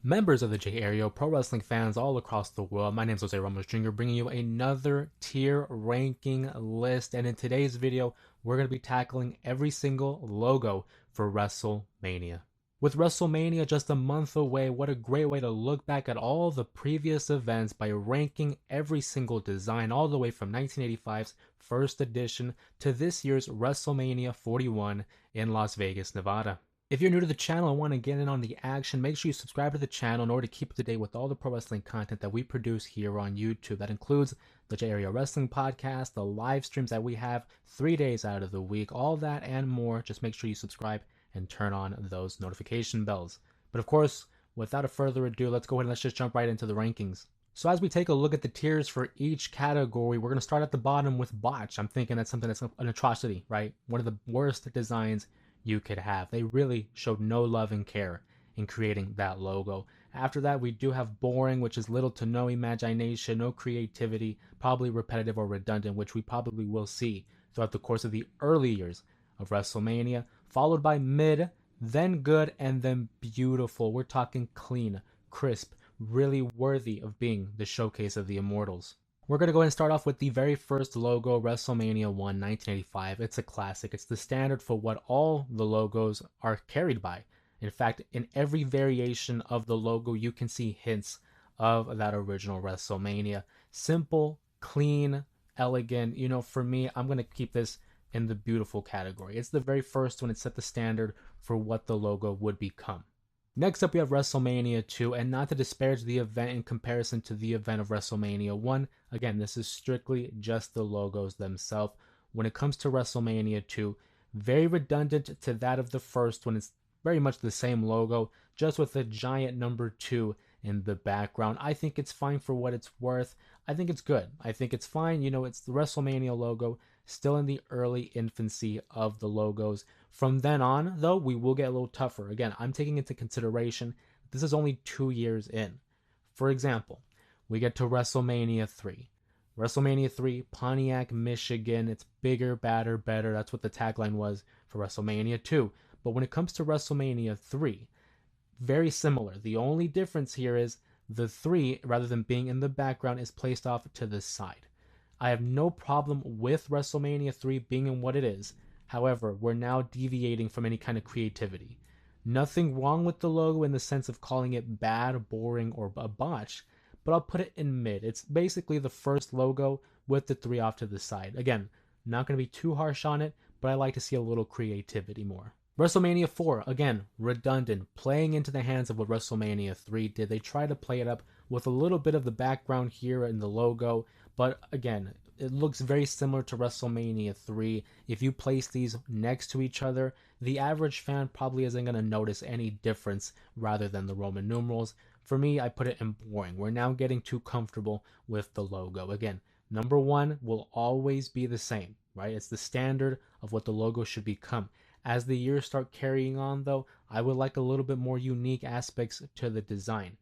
Members of the J Area, pro wrestling fans all across the world, my name is Jose Ramos Jr., bringing you another tier ranking list. And in today's video, we're going to be tackling every single logo for WrestleMania. With WrestleMania just a month away, what a great way to look back at all the previous events by ranking every single design all the way from 1985's first edition to this year's WrestleMania 41 in Las Vegas, Nevada. If you're new to the channel and want to get in on the action, make sure you subscribe to the channel in order to keep up to date with all the pro wrestling content that we produce here on YouTube. That includes the J Area Wrestling Podcast, the live streams that we have 3 days out of the week, all that and more. Just make sure you subscribe and turn on those notification bells. But of course, without a further ado, let's go ahead and let's just jump right into the rankings. So as we take a look at the tiers for each category, we're going to start at the bottom with botch. I'm thinking that's something that's an atrocity, right? One of the worst designs you could have. They really showed no love and care in creating that logo. After that, we do have boring, which is little to no imagination, no creativity, probably repetitive or redundant, which we probably will see throughout the course of the early years of WrestleMania, followed by mid, then good, and then beautiful. We're talking clean, crisp, really worthy of being the showcase of the Immortals. We're going to go ahead and start off with the very first logo, WrestleMania 1, 1985. It's a classic. It's the standard for what all the logos are carried by. In fact, in every variation of the logo, you can see hints of that original WrestleMania. Simple, clean, elegant. You know, for me, I'm going to keep this in the beautiful category. It's the very first one. It set the standard for what the logo would become. Next up, we have WrestleMania 2, and not to disparage the event in comparison to the event of WrestleMania 1. Again, this is strictly just the logos themselves. When it comes to WrestleMania 2, very redundant to that of the first one. It's very much the same logo, just with a giant number 2 in the background. I think it's fine for what it's worth. I think it's good. I think it's fine. You know, it's the WrestleMania logo, still in the early infancy of the logos. From then on, though, we will get a little tougher. Again, I'm taking into consideration this is only 2 years in. For example, we get to WrestleMania 3. WrestleMania 3, Pontiac, Michigan. It's bigger, badder, better. That's what the tagline was for WrestleMania 2. But when it comes to WrestleMania 3, very similar. The only difference here is the 3, rather than being in the background, is placed off to the side. I have no problem with WrestleMania 3 being in what it is. However, we're now deviating from any kind of creativity. Nothing wrong with the logo in the sense of calling it bad, boring, or a botch, but I'll put it in mid. It's basically the first logo with the 3 off to the side. Again, not going to be too harsh on it, but I like to see a little creativity more. WrestleMania 4, again, redundant, playing into the hands of what WrestleMania 3 did. They try to play it up with a little bit of the background here in the logo, but again, it looks very similar to WrestleMania 3. If you place these next to each other, the average fan probably isn't going to notice any difference rather than the Roman numerals. For me, I put it in boring. We're now getting too comfortable with the logo. Again, number 1 will always be the same, right? It's the standard of what the logo should become. As the years start carrying on, though, I would like a little bit more unique aspects to the design.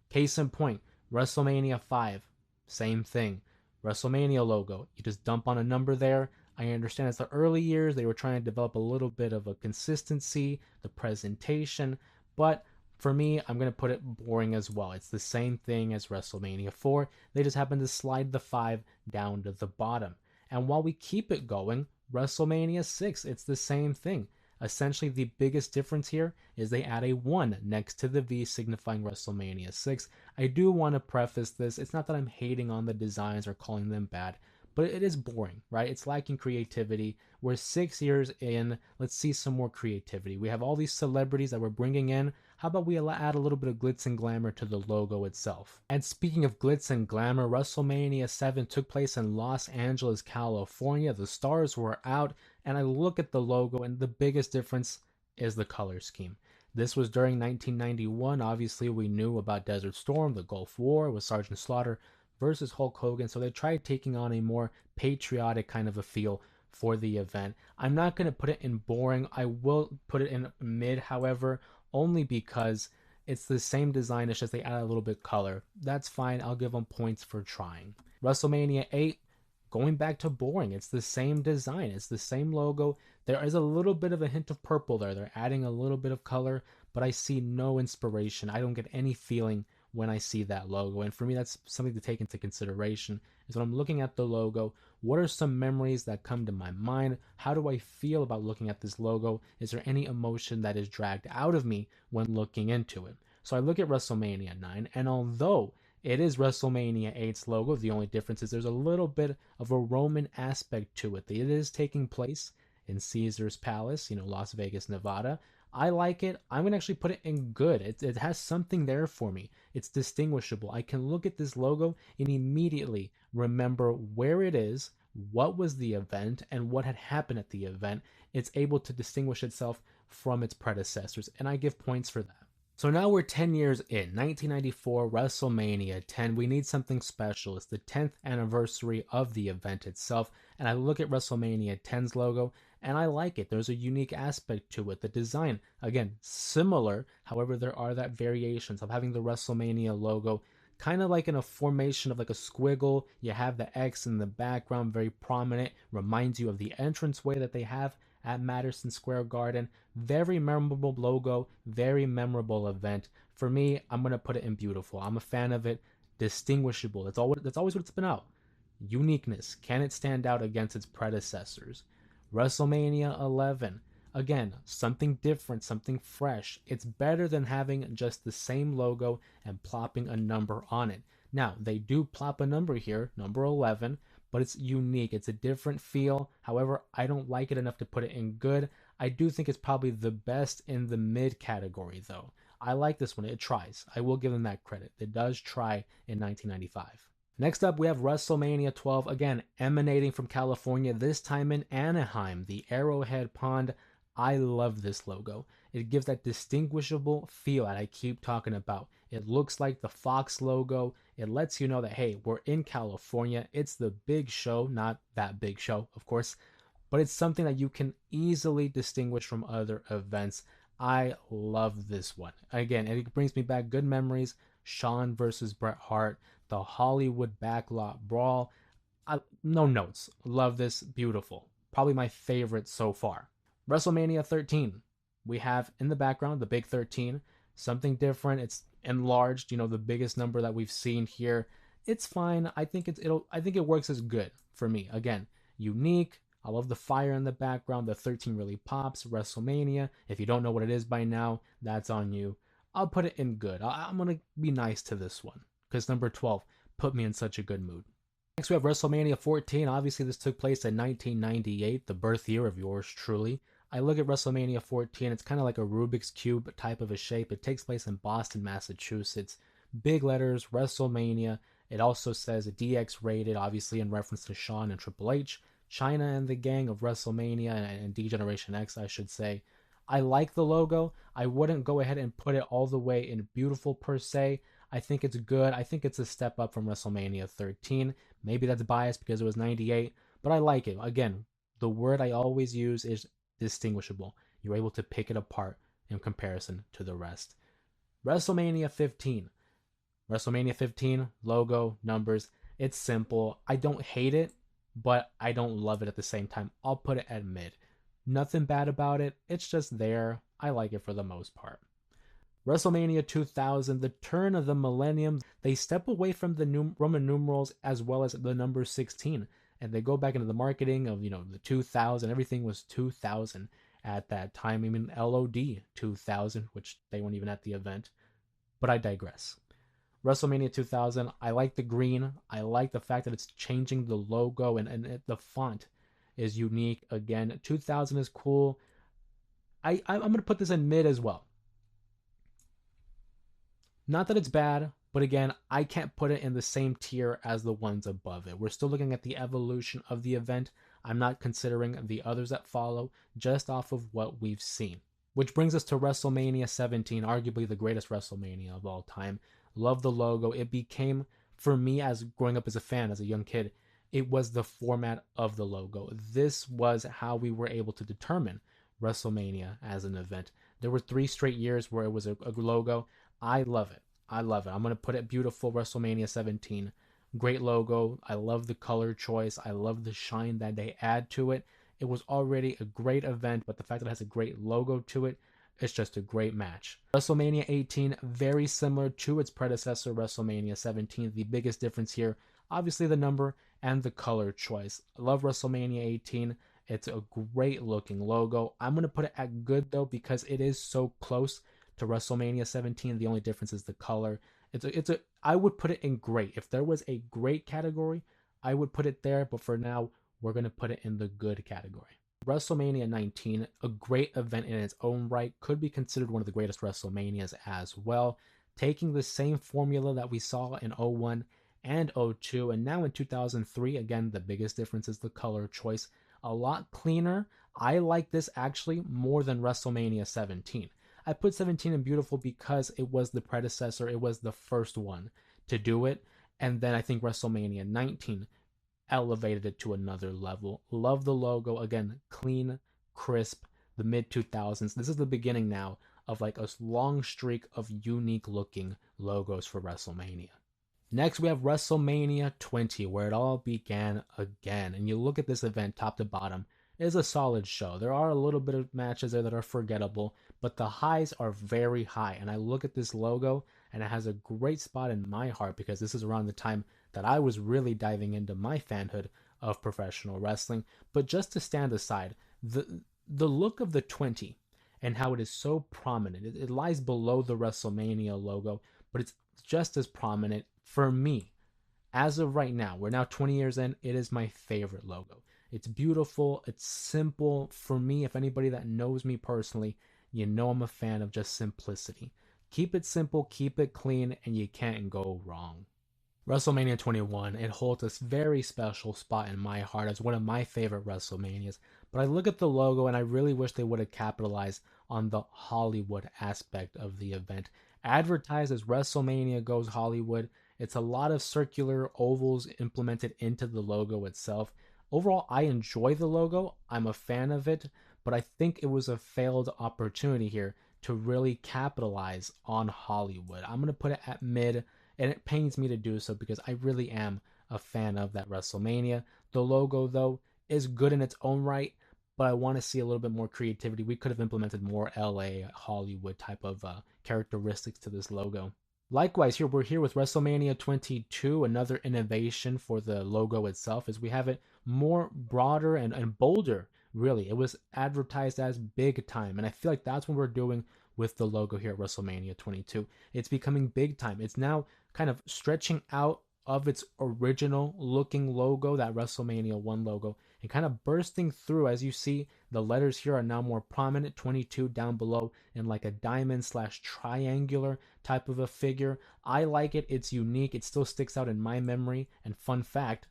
Case in point, WrestleMania 5, same thing. WrestleMania logo, you just dump on a number there. I understand it's the early years, they were trying to develop a little bit of a consistency, the presentation, but for me, I'm going to put it boring as well. It's the same thing as WrestleMania 4. They just happen to slide the 5 down to the bottom. And while we keep it going, WrestleMania 6, it's the same thing. Essentially, the biggest difference here is they add a 1 next to the V, signifying WrestleMania 6. I do want to preface this. It's not that I'm hating on the designs or calling them bad, but it is boring, right? It's lacking creativity. We're 6 years in. Let's see some more creativity. We have all these celebrities that we're bringing in. How about we add a little bit of glitz and glamour to the logo itself? And speaking of glitz and glamour, WrestleMania 7 took place in Los Angeles, California. The stars were out, and I look at the logo, and the biggest difference is the color scheme. This was during 1991. Obviously, we knew about Desert Storm, the Gulf War with Sergeant Slaughter versus Hulk Hogan, so they tried taking on a more patriotic kind of a feel for the event. I'm not going to put it in boring. I will put it in mid, however, only because it's the same design, it's just they add a little bit color. That's fine. I'll give them points for trying. WrestleMania 8, going back to boring. It's the same design. It's the same logo. There is a little bit of a hint of purple there. They're adding a little bit of color, but I see no inspiration. I don't get any feeling when I see that logo. And for me, that's something to take into consideration is when I'm looking at the logo, what are some memories that come to my mind? How do I feel about looking at this logo? Is there any emotion that is dragged out of me when looking into it? So I look at WrestleMania 9, and although it is WrestleMania 8's logo, the only difference is there's a little bit of a Roman aspect to it. It is taking place in Caesar's Palace, Las Vegas, Nevada. I like it. I'm going to actually put it in good. It has something there for me. It's distinguishable. I can look at this logo and immediately remember where it is, what was the event, and what had happened at the event. It's able to distinguish itself from its predecessors, and I give points for that. So now we're 10 years in, 1994, WrestleMania 10. We need something special. It's the 10th anniversary of the event itself, and I look at WrestleMania 10's logo, and I like it. There's a unique aspect to it. The design, again, similar. However, there are that variations of having the WrestleMania logo kind of like in a formation of like a squiggle. You have the X in the background, very prominent, reminds you of the entranceway that they have at Madison Square Garden. Very memorable logo, very memorable event. For me, I'm going to put it in beautiful. I'm a fan of it. Distinguishable. That's always what it's been out. Uniqueness. Can it stand out against its predecessors? WrestleMania 11. Again, something different, something fresh. It's better than having just the same logo and plopping a number on it. Now, they do plop a number here, number 11, but it's unique. It's a different feel. However, I don't like it enough to put it in good. I do think it's probably the best in the mid category, though. I like this one. It tries. I will give them that credit. It does try in 1995. Next up, we have WrestleMania 12, again, emanating from California, this time in Anaheim, the Arrowhead Pond. I love this logo. It gives that distinguishable feel that I keep talking about. It looks like the Fox logo. It lets you know that, hey, we're in California. It's the big show, not that big show, of course, but it's something that you can easily distinguish from other events. I love this one. Again, it brings me back good memories. Shawn versus Bret Hart, the Hollywood backlot brawl. No notes. Love this. Beautiful. Probably my favorite so far. WrestleMania 13. We have in the background the big 13, something different. It's enlarged, the biggest number that we've seen here. It's fine. I think it works as good for me. Again, unique. I love the fire in the background. The 13 really pops. WrestleMania. If you don't know what it is by now, that's on you. I'll put it in good. I'm going to be nice to this one because number 12 put me in such a good mood. Next, we have WrestleMania 14. Obviously, this took place in 1998, the birth year of yours truly. I look at WrestleMania 14, it's kind of like a Rubik's Cube type of a shape. It takes place in Boston, Massachusetts. Big letters, WrestleMania. It also says DX rated, obviously in reference to Shawn and Triple H. China and the gang of WrestleMania and D Generation X, I should say. I like the logo. I wouldn't go ahead and put it all the way in beautiful per se. I think it's good. I think it's a step up from WrestleMania 13. Maybe that's biased because it was 98, but I like it. Again, the word I always use is distinguishable. You're able to pick it apart in comparison to the rest. WrestleMania 15. WrestleMania 15, logo, numbers. It's simple. I don't hate it, but I don't love it at the same time. I'll put it at mid. Nothing bad about it. It's just there. I like it for the most part. WrestleMania 2000, the turn of the millennium, they step away from the Roman numerals as well as the number 16, and they go back into the marketing of, the 2000. Everything was 2000 at that time. I mean, LOD 2000, which they weren't even at the event, but I digress. WrestleMania 2000, I like the green. I like the fact that it's changing the logo and the font is unique. Again, 2000 is cool. I'm going to put this in mid as well. Not that it's bad, but again, I can't put it in the same tier as the ones above it. We're still looking at the evolution of the event. I'm not considering the others that follow, just off of what we've seen. Which brings us to WrestleMania 17, arguably the greatest WrestleMania of all time. Love the logo. It became, for me, as growing up as a fan, as a young kid, it was the format of the logo. This was how we were able to determine WrestleMania as an event. There were 3 straight years where it was a logo. I love it. I love it. I'm going to put it beautiful. WrestleMania 17. Great logo. I love the color choice. I love the shine that they add to it. It was already a great event, but the fact that it has a great logo to it It's just a great match. WrestleMania 18, very similar to its predecessor, WrestleMania 17. The biggest difference here, obviously the number and the color choice. I love WrestleMania 18. It's a great looking logo. I'm going to put it at good though because it is so close to WrestleMania 17. The only difference is the color. I would put it in great. If there was a great category, I would put it there, but for now, we're going to put it in the good category. WrestleMania 19, a great event in its own right, could be considered one of the greatest WrestleManias as well, taking the same formula that we saw in 01 and 02, and now in 2003. Again, the biggest difference is the color choice. A lot cleaner. I like this actually more than WrestleMania 17. I put 17 in beautiful because it was the predecessor, it was the first one to do it. And then I think WrestleMania 19 elevated it to another level. Love the logo. Again, clean, crisp, the mid 2000s. This is the beginning now of like a long streak of unique looking logos for WrestleMania. Next, we have WrestleMania 20, where it all began again. And you look at this event top to bottom, it is a solid show. There are a little bit of matches there that are forgettable, but the highs are very high. And I look at this logo, and it has a great spot in my heart because this is around the time that I was really diving into my fanhood of professional wrestling. But just to stand aside, the look of the 20 and how it is so prominent, it lies below the WrestleMania logo, but it's just as prominent for me. As of right now, we're now 20 years in, it is my favorite logo. It's beautiful, it's simple. For me, if anybody that knows me personally, you know I'm a fan of just simplicity. Keep it simple, keep it clean, and you can't go wrong. WrestleMania 21, it holds a very special spot in my heart as one of my favorite WrestleManias. But I look at the logo and I really wish they would have capitalized on the Hollywood aspect of the event. Advertised as WrestleMania Goes Hollywood, it's a lot of circular ovals implemented into the logo itself. Overall, I enjoy the logo. I'm a fan of it, but I think it was a failed opportunity here to really capitalize on Hollywood. I'm going to put it at mid, and it pains me to do so because I really am a fan of that WrestleMania. The logo, though, is good in its own right, but I want to see a little bit more creativity. We could have implemented more LA, Hollywood type of characteristics to this logo. Likewise, here we're here with WrestleMania 22, another innovation for the logo itself, is we have it more broader and bolder, really. It was advertised as big time, and I feel like that's what we're doing with the logo here at WrestleMania 22. It's becoming big time. It's now kind of stretching out of its original looking logo, that WrestleMania 1 logo, and kind of bursting through. As you see, the letters here are now more prominent, 22 down below in like a diamond slash triangular type of a figure. I like it. It's unique. It still sticks out in my memory. And fun fact,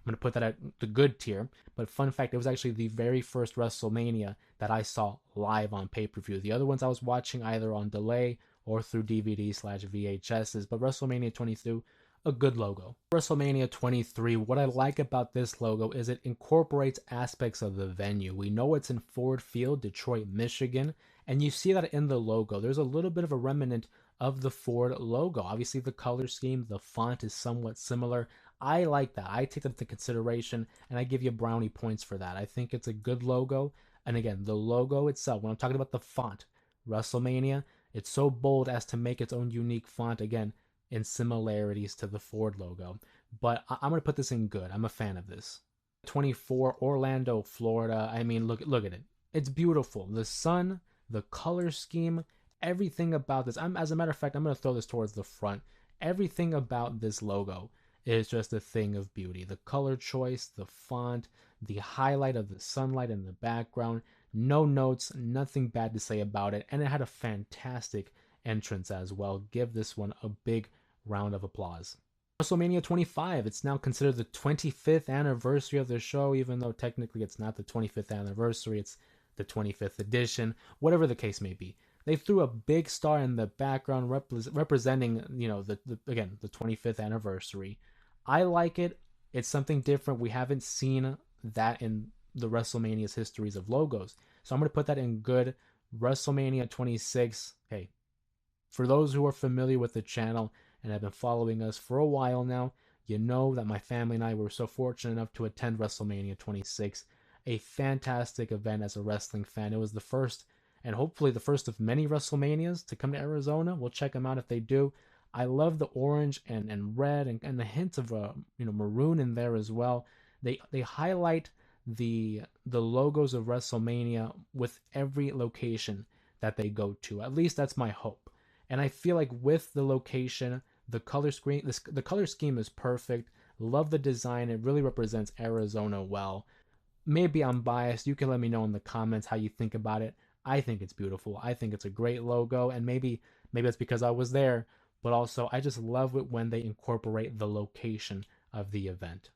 I'm going to put that at the good tier, but fun fact, it was actually the very first WrestleMania that I saw live on pay-per-view. The other ones I was watching either on delay or through DVD slash VHSs, but WrestleMania 22, a good logo. WrestleMania 23, what I like about this logo is it incorporates aspects of the venue. We know it's in Ford Field, Detroit, Michigan, and you see that in the logo. There's a little bit of a remnant of the Ford logo. Obviously, the color scheme, the font is somewhat similar. I like that. I take that into consideration, and I give you brownie points for that. I think it's a good logo. And again, the logo itself, when I'm talking about the font, WrestleMania, it's so bold as to make its own unique font. Again, in similarities to the Ford logo. But I'm going to put this in good. I'm a fan of this. 24, Orlando, Florida. I mean, look at it. It's beautiful. The sun, the color scheme, everything about this. As a matter of fact, I'm going to throw this towards the front. Everything about this logo is just a thing of beauty. The color choice, the font, the highlight of the sunlight in the background. No notes, nothing bad to say about it. And it had a fantastic entrance as well. Give this one a big round of applause. WrestleMania 25, it's now considered the 25th anniversary of the show, even though technically it's not the 25th anniversary, it's the 25th edition, whatever the case may be. They threw a big star in the background representing, again, the 25th anniversary. I like it. It's something different. We haven't seen that in the WrestleMania's histories of logos. So I'm going to put that in good. WrestleMania 26, hey, for those who are familiar with the channel and have been following us for a while now, you know that my family and I were so fortunate enough to attend WrestleMania 26, a fantastic event as a wrestling fan. It was the first and hopefully the first of many WrestleManias to come to Arizona. We'll check them out if they do. I love the orange and red and the hint of maroon in there as well. They highlight the logos of WrestleMania with every location that they go to. At least that's my hope. And I feel like with the location, the the color scheme is perfect. Love the design. It really represents Arizona well. Maybe I'm biased. You can let me know in the comments how you think about it. I think it's beautiful. I think it's a great logo, and maybe it's because I was there, but also I just love it when they incorporate the location of the event.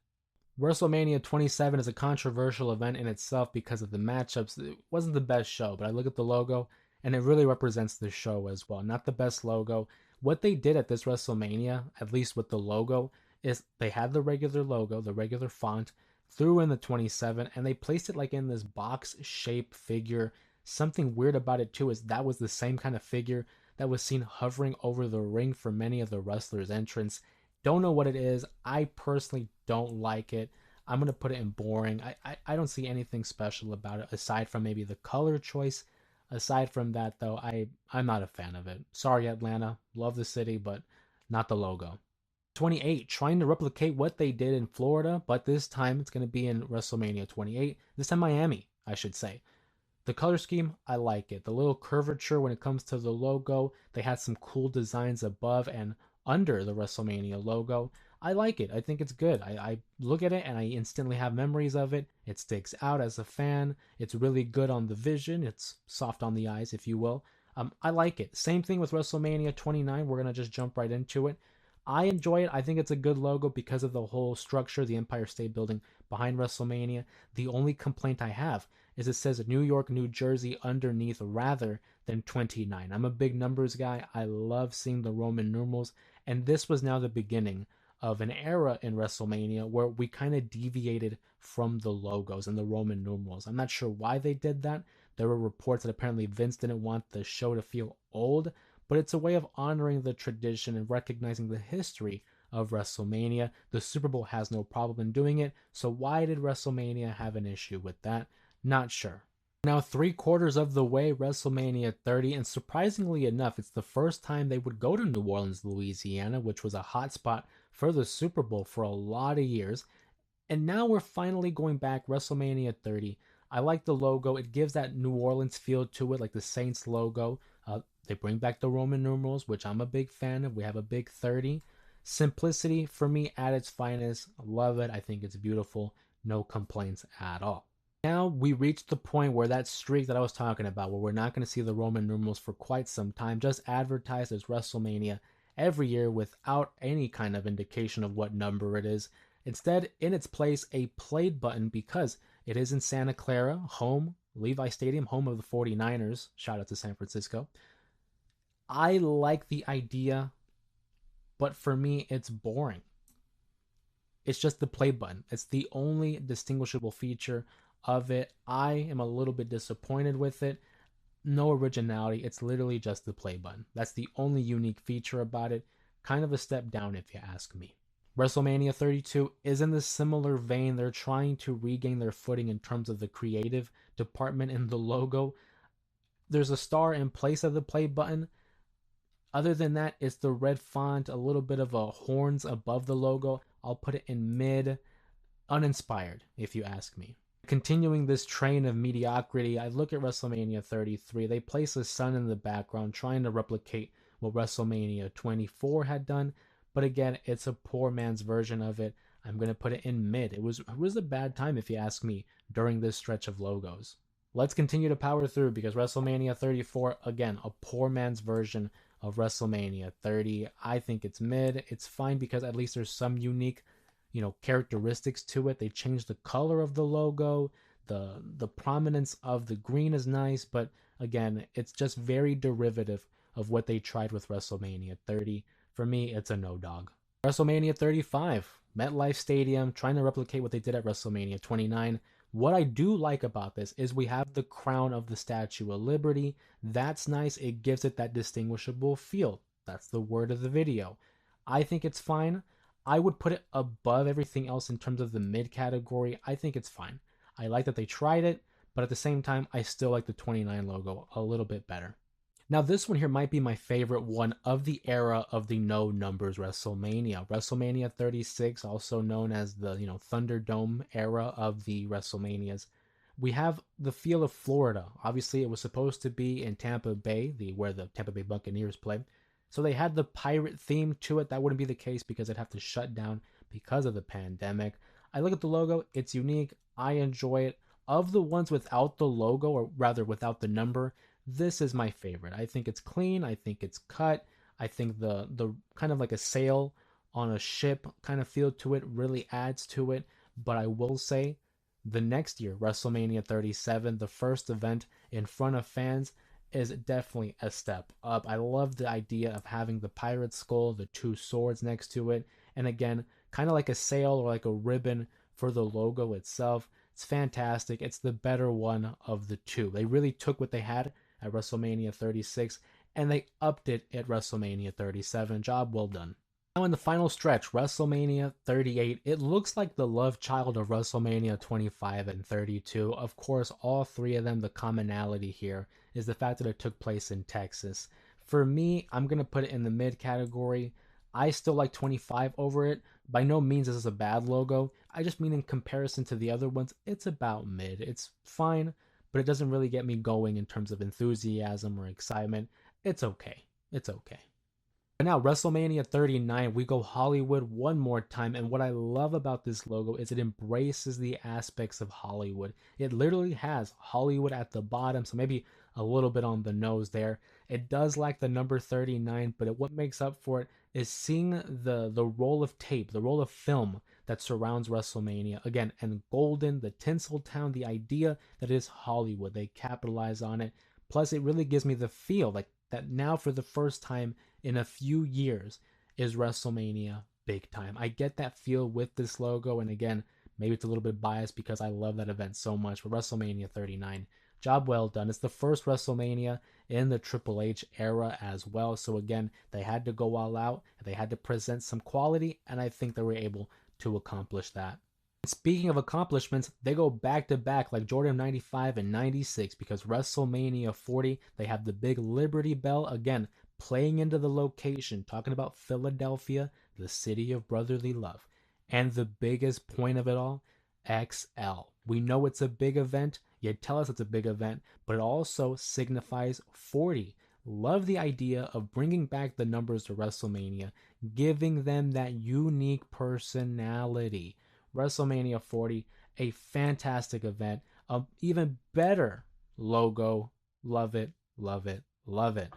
WrestleMania 27 is a controversial event in itself because of the matchups. It wasn't the best show, but I look at the logo and it really represents the show as well. Not the best logo. What they did at this WrestleMania, at least with the logo, is they had the regular logo, the regular font, threw in the 27, and they placed it like in this box shape figure. Something weird about it too is that was the same kind of figure that was seen hovering over the ring for many of the wrestlers' entrance. Don't know what it is. I personally don't like it. I'm gonna put it in boring. I don't see anything special about it aside from maybe the color choice. Aside from that though, I'm not a fan of it. Sorry Atlanta, love the city, but not the logo. 28, trying to replicate what they did in Florida, but this time it's gonna be in WrestleMania 28. This time Miami, I should say. The color scheme, I like it. The little curvature when it comes to the logo, they had some cool designs above and under the WrestleMania logo. I like it. I think it's good. I look at it and I instantly have memories of it. It sticks out as a fan. It's really good on the vision. It's soft on the eyes, if you will. I like it. Same thing with WrestleMania 29. We're going to just jump right into it. I enjoy it. I think it's a good logo because of the whole structure, the Empire State Building behind WrestleMania. The only complaint I have is it says New York, New Jersey underneath rather than 29. I'm a big numbers guy. I love seeing the Roman numerals, and this was now the beginning of an era in WrestleMania where we kind of deviated from the logos and the Roman numerals. I'm not sure why they did that. There were reports that apparently Vince didn't want the show to feel old, but it's a way of honoring the tradition and recognizing the history of WrestleMania. The Super Bowl has no problem in doing it, so why did WrestleMania have an issue with that? Not sure. Now, 3/4 of the way, WrestleMania 30, and surprisingly enough, it's the first time they would go to New Orleans, Louisiana, which was a hot spot for the Super Bowl for a lot of years. And now we're finally going back, WrestleMania 30. I like the logo. It gives that New Orleans feel to it, like the Saints logo. They bring back the Roman numerals, which I'm a big fan of. We have a big 30. Simplicity for me at its finest. Love it. I think it's beautiful. No complaints at all. Now we reach the point where that streak that I was talking about, where we're not going to see the Roman numerals for quite some time, just advertised as WrestleMania every year without any kind of indication of what number it is. Instead, in its place, a played button because it is in Santa Clara, home, Levi Stadium, home of the 49ers. Shout out to San Francisco. I like the idea, but for me, it's boring. It's just the play button. It's the only distinguishable feature of it. I am a little bit disappointed with it. No originality. It's literally just the play button. That's the only unique feature about it. Kind of a step down if you ask me. WrestleMania 32 is in the similar vein. They're trying to regain their footing in terms of the creative department in the logo. There's a star in place of the play button. Other than that, it's the red font, a little bit of a horns above the logo. I'll put it in mid, uninspired, if you ask me. Continuing this train of mediocrity, I look at WrestleMania 33. They place a sun in the background, trying to replicate what WrestleMania 24 had done. But again, it's a poor man's version of it. I'm going to put it in mid. It was a bad time, if you ask me, during this stretch of logos. Let's continue to power through because WrestleMania 34, again, a poor man's version of WrestleMania 30. I think it's mid. It's fine because at least there's some unique, characteristics to it. They changed the color of the logo. The prominence of the green is nice, but again, it's just very derivative of what they tried with WrestleMania 30. For me, it's a no dog. WrestleMania 35, MetLife Stadium, trying to replicate what they did at WrestleMania 29. What I do like about this is we have the crown of the Statue of Liberty. That's nice. It gives it that distinguishable feel. That's the word of the video. I think it's fine. I would put it above everything else in terms of the mid category. I think it's fine. I like that they tried it, but at the same time, I still like the 29 logo a little bit better. Now, this one here might be my favorite one of the era of the no numbers WrestleMania. WrestleMania 36, also known as the, Thunderdome era of the WrestleManias. We have the feel of Florida. Obviously, it was supposed to be in Tampa Bay, where the Tampa Bay Buccaneers play. So they had the pirate theme to it. That wouldn't be the case because they'd have to shut down because of the pandemic. I look at the logo, it's unique. I enjoy it. Of the ones without the logo, or rather without the number, this is my favorite. I think it's clean. I think it's cut. I think the kind of like a sail on a ship kind of feel to it really adds to it. But I will say, the next year, WrestleMania 37, the first event in front of fans, is definitely a step up. I love the idea of having the pirate skull, the two swords next to it, and again, kind of like a sail or like a ribbon for the logo itself. It's fantastic. It's the better one of the two. They really took what they had at WrestleMania 36 and they upped it at WrestleMania 37. Job well done. Now in the final stretch, WrestleMania 38, it looks like the love child of WrestleMania 25 and 32. Of course, all three of them, the commonality here is the fact that it took place in Texas. For me, I'm going to put it in the mid category. I still like 25 over it. By no means is this a bad logo. I just mean in comparison to the other ones, it's about mid. It's fine, but it doesn't really get me going in terms of enthusiasm or excitement. It's okay. It's okay. But now, WrestleMania 39, we go Hollywood one more time. And what I love about this logo is it embraces the aspects of Hollywood. It literally has Hollywood at the bottom, so maybe a little bit on the nose there. It does lack the number 39, but what makes up for it is seeing the roll of tape, the roll of film that surrounds WrestleMania. Again, and golden, the Tinseltown, the idea that it is Hollywood. They capitalize on it. Plus, it really gives me the feel like that now for the first time in a few years is WrestleMania big time. I get that feel with this logo, and again, maybe it's a little bit biased because I love that event so much, but WrestleMania 39, job well done. It's the first WrestleMania in the Triple H era as well, so again, they had to go all out, they had to present some quality, and I think they were able to accomplish that. Speaking of accomplishments, they go back to back like Jordan 95 and 96 because WrestleMania 40, they have the big Liberty Bell again playing into the location, talking about Philadelphia, the city of brotherly love. And the biggest point of it all, XL. We know it's a big event, you tell us it's a big event, but it also signifies 40. Love the idea of bringing back the numbers to WrestleMania, giving them that unique personality. WrestleMania 40, a fantastic event, an even better logo. Love it, love it, love it.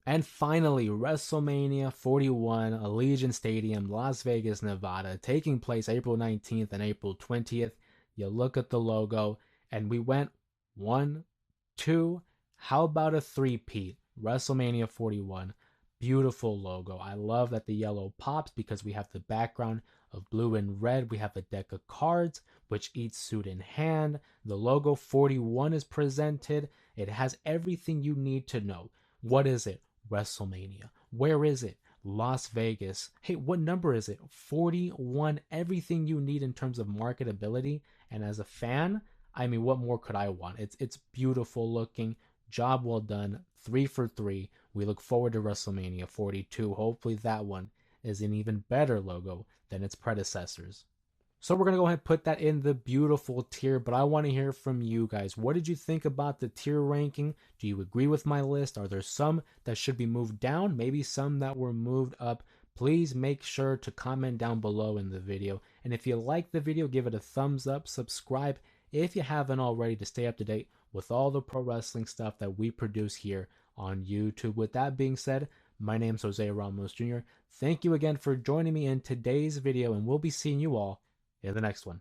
And finally, WrestleMania 41, Allegiant Stadium, Las Vegas, Nevada, taking place April 19th and April 20th. You look at the logo, and we went 1, 2, how about a three-peat? WrestleMania 41, beautiful logo. I love that the yellow pops because we have the background of blue and red. We have a deck of cards, which each suit in hand. The logo 41 is presented. It has everything you need to know. What is it? WrestleMania. Where is it? Las Vegas. Hey, what number is it? 41. Everything you need in terms of marketability. And as a fan, I mean, what more could I want? It's beautiful looking. Job well done. 3 for 3. We look forward to WrestleMania 42. Hopefully that one is an even better logo than its predecessors. So we're going to go ahead and put that in the beautiful tier, but I want to hear from you guys. What did you think about the tier ranking? Do you agree with my list? Are there some that should be moved down? Maybe some that were moved up? Please make sure to comment down below in the video. And if you like the video, give it a thumbs up, subscribe if you haven't already to stay up to date with all the pro wrestling stuff that we produce here on YouTube. With that being said, my name's Jose Ramos Jr. Thank you again for joining me in today's video, and we'll be seeing you all in the next one.